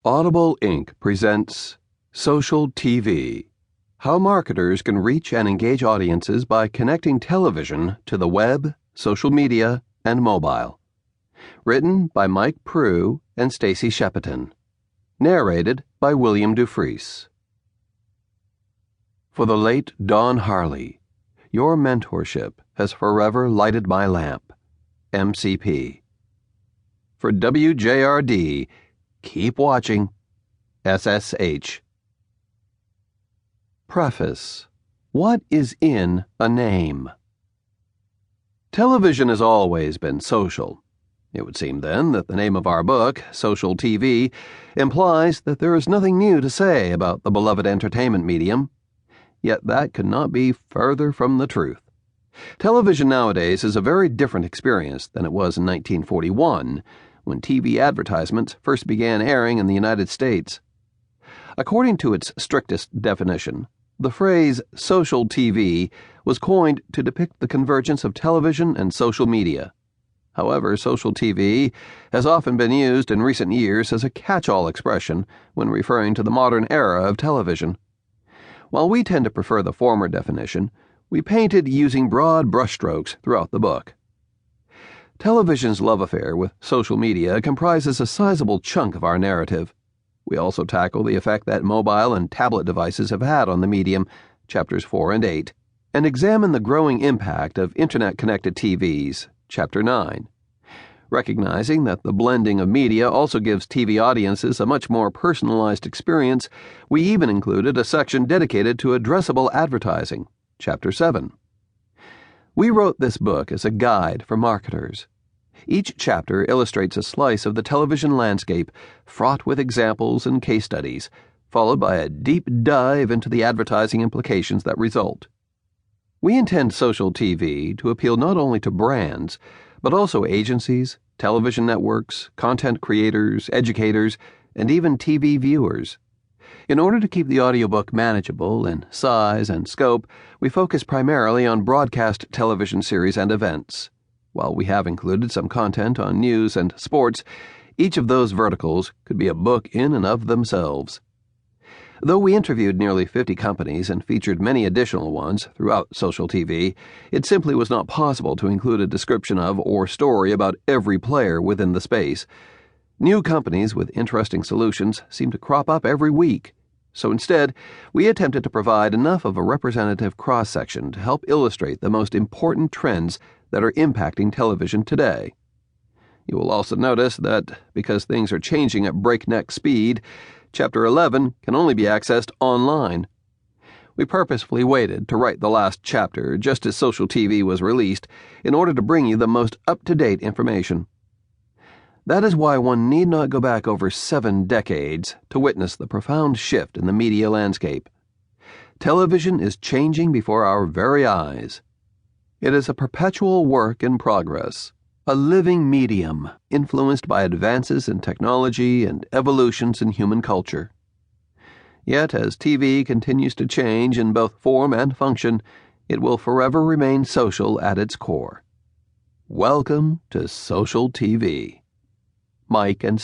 Audible Inc. presents Social TV, How Marketers Can Reach and Engage Audiences by Connecting Television to the Web, Social Media, and Mobile. Written by Mike Proulx and Stacy Shepperton. Narrated by William Dufries. For the late Don Harley, your mentorship has forever lighted my lamp. MCP. For WJRD, keep watching. SSH. Preface. What is in a name? Television has always been social. It would seem then that the name of our book, Social TV, implies that there is nothing new to say about the beloved entertainment medium. Yet that could not be further from the truth. Television nowadays is a very different experience than it was in 1941, when TV advertisements first began airing in the United States. According to its strictest definition, the phrase social TV was coined to depict the convergence of television and social media. However, social TV has often been used in recent years as a catch-all expression when referring to the modern era of television. While we tend to prefer the former definition, we painted using broad brushstrokes throughout the book. Television's love affair with social media comprises a sizable chunk of our narrative. We also tackle the effect that mobile and tablet devices have had on the medium, chapters 4 and 8, and examine the growing impact of internet-connected TVs, chapter 9. Recognizing that the blending of media also gives TV audiences a much more personalized experience, we even included a section dedicated to addressable advertising, chapter 7. We wrote this book as a guide for marketers. Each chapter illustrates a slice of the television landscape, fraught with examples and case studies, followed by a deep dive into the advertising implications that result. We intend social TV to appeal not only to brands, but also agencies, television networks, content creators, educators, and even TV viewers. In order to keep the audiobook manageable in size and scope, we focus primarily on broadcast television series and events. While we have included some content on news and sports, each of those verticals could be a book in and of themselves. Though we interviewed nearly 50 companies and featured many additional ones throughout social TV, it simply was not possible to include a description of or story about every player within the space. New companies with interesting solutions seem to crop up every week. So instead, we attempted to provide enough of a representative cross-section to help illustrate the most important trends that are impacting television today. You will also notice that, because things are changing at breakneck speed, Chapter 11 can only be accessed online. We purposefully waited to write the last chapter just as social TV was released in order to bring you the most up-to-date information. That is why one need not go back over 7 decades to witness the profound shift in the media landscape. Television is changing before our very eyes. It is a perpetual work in progress, a living medium influenced by advances in technology and evolutions in human culture. Yet, as TV continues to change in both form and function, it will forever remain social at its core. Welcome to Social TV. Mike and